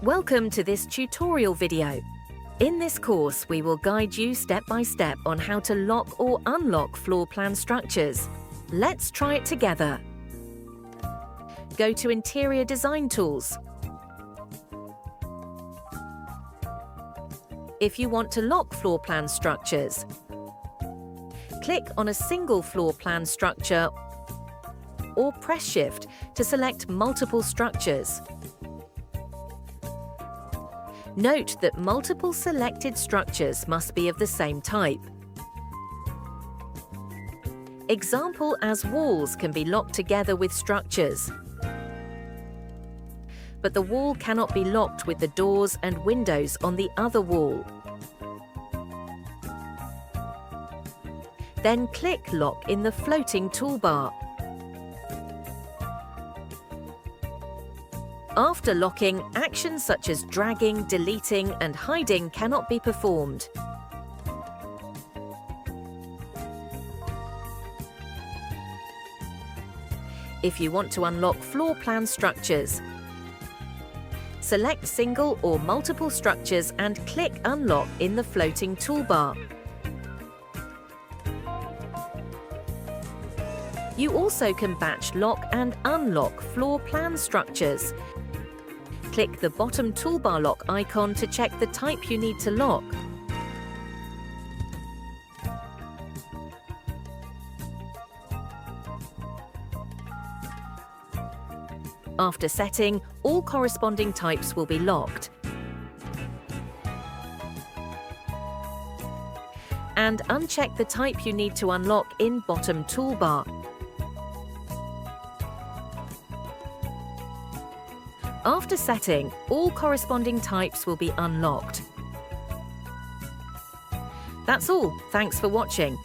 Welcome to this tutorial video. In this course, we will guide you step by step on how to lock or unlock floor plan structures. Let's try it together. Go to Interior Design Tools. If you want to lock floor plan structures, click on a single floor plan structure or press Shift to select multiple structures. Note that multiple selected structures must be of the same type. Example as walls can be locked together with structures, but the wall cannot be locked with the doors and windows on the other wall. Then click Lock in the floating toolbar. After locking, actions such as dragging, deleting, and hiding cannot be performed. If you want to unlock floor plan structures, select single or multiple structures and click Unlock in the floating toolbar. You also can batch lock and unlock floor plan structures. Click the bottom toolbar lock icon to check the type you need to lock. After setting, all corresponding types will be locked. And uncheck the type you need to unlock in bottom toolbar. After setting, all corresponding types will be unlocked. That's all. Thanks for watching.